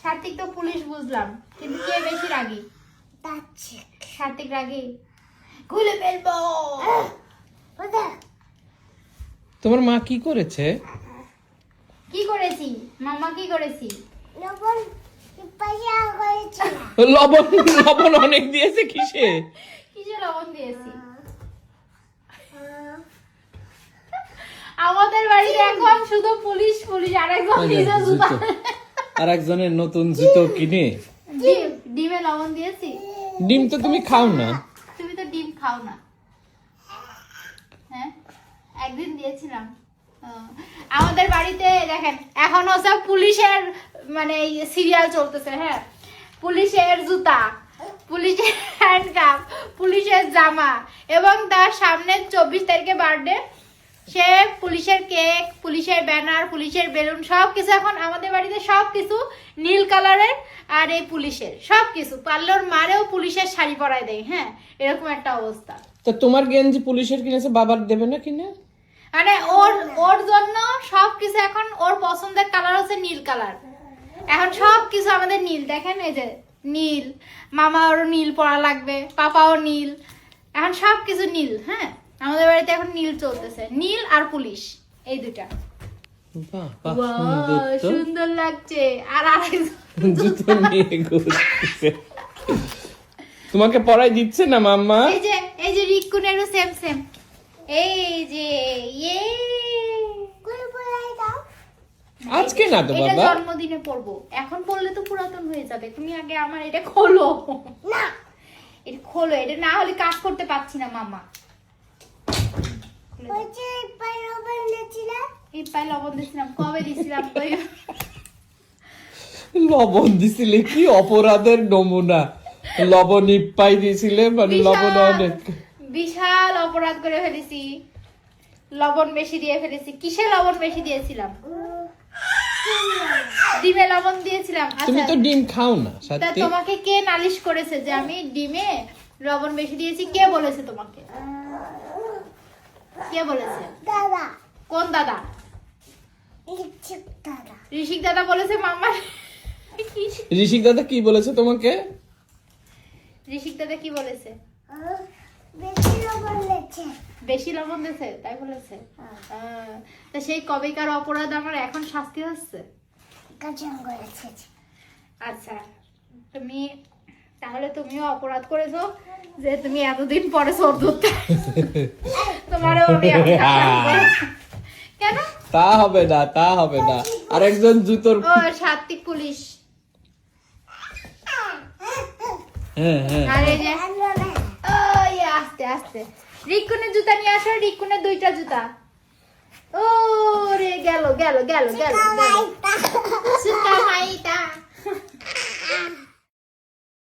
সাত্বিক তো পুলিশ বুঝলাম, কিন্তু কে বেশি রাগী? সাত্বিক রাগী। খুলে ফেলবো। তোমার মা কি করেছে? কি করেছি মামা, কি করেছি? লবণ লবণ অনেক দিয়েছে। কিসে কিসে লবণ দিয়েছি? আমাদের বাড়িতে এখন শুধু পুলিশ পুলিশ। আর একজনের নতুন জুতো কিনে ডিমে লবণ দিয়েছি। ডিম তো তুমি খাও না। তুমি তো ডিম খাও না। হ্যাঁ, একদিন দিয়েছিলাম। আমাদের বাড়িতে দেখেন এখনো সব পুলিশের মানে সিরিয়াল চলতেছে। হ্যাঁ, পুলিশের জুতা, পুলিশের হ্যান্ডকাপ, পুলিশের জামা, এবং তার সামনে 24 তারিখে বার্থডে, সে পুলিশের কেক, পুলিশের ব্যানার, পুলিশের বেলুন, সবকিছু এখন আমাদের বাড়িতে সবকিছু নীল কালারের। আর এই পুলিশের সবকিছু, পার্লার মারেও পুলিশের শাড়ি পরায় দেয়। হ্যাঁ, এরকম একটা অবস্থা। তো তোমার গেঞ্জি পুলিশের কিনেছে, বাবার দেবে না কিনে? মানে ওর জন্য সবকিছু এখন ওর পছন্দের কালার হচ্ছে নীল কালার। এখন সবকিছু আমাদের নীল। দেখেন এই যে নীল, মামারও নীল পরা লাগবে, পাপাও নীল, এখন সবকিছু নীল। হ্যাঁ, আমাদের বাড়িতে এখন নীল চলতেছে, নীল আর পুলিশ, এই দুটা। সুন্দর লাগছে। আর জুতো নিয়ে ঘুরছে। তোমাকে পড়াই দিচ্ছে না মাম্মা? এই যে রিকুনেরও সেম সেম। এই যে আজকে না তো বাবা, জন্মদিনে পরবো। এখন পরলে তো পুরাতন হয়ে যাবে। তুমি আগে আমার এটা খোলো না, এটা খোলো, এটা না হলে কাজ করতে পারছি না মামা। ইপাই লবণ দিছিলাম, কবে দিছিলাম? লবণ দিছিলে? কি অপরাধের নমুনা! লবণ ইপাই দিছিলে, মানে লবণ অনেক। বিশাল অপরাধ করে ফেলেছি, লবণ বেশি দিয়ে ফেলেছি। কিসে লবণ বেশি দিয়েছিলাম? ডিমে লবণ দিয়েছিলাম। তুমি তো ডিম খাও না। তা তোমাকে কে নালিশ করেছে যে আমি ডিমে লবণ বেশি দিয়েছি? কে বলেছে তোমাকে? কে বলেছে? দাদা। কোন দাদা? ঋষিক দাদা বলেছে মাম্মা। ঋষিক দাদা কি বলেছে তোমাকে? ঋষিক দাদা কি বলেছে? বেশি লবণ দিয়েছে তাই বলেছে। তা সেই কবেকার অপরাধ আমার এখন শাস্তি হচ্ছে। আচ্ছা, তুমি তাহলে তুমিও অপরাধ করেছো যে তুমি এতদিন পরে চোর ধরতে। তোমারও কেন? তা হবে না, তা হবে না। আরেকজন জুতোর সাত্বিক পুলিশ। হ্যাঁ হ্যাঁ, আরে যে আস্তে আস্তে রিকুনের জুতা নিয়ে আসো। রিকুনের 2টা জুতা। ও রে, গেল গেল গেল গেল। সুতা মাইটা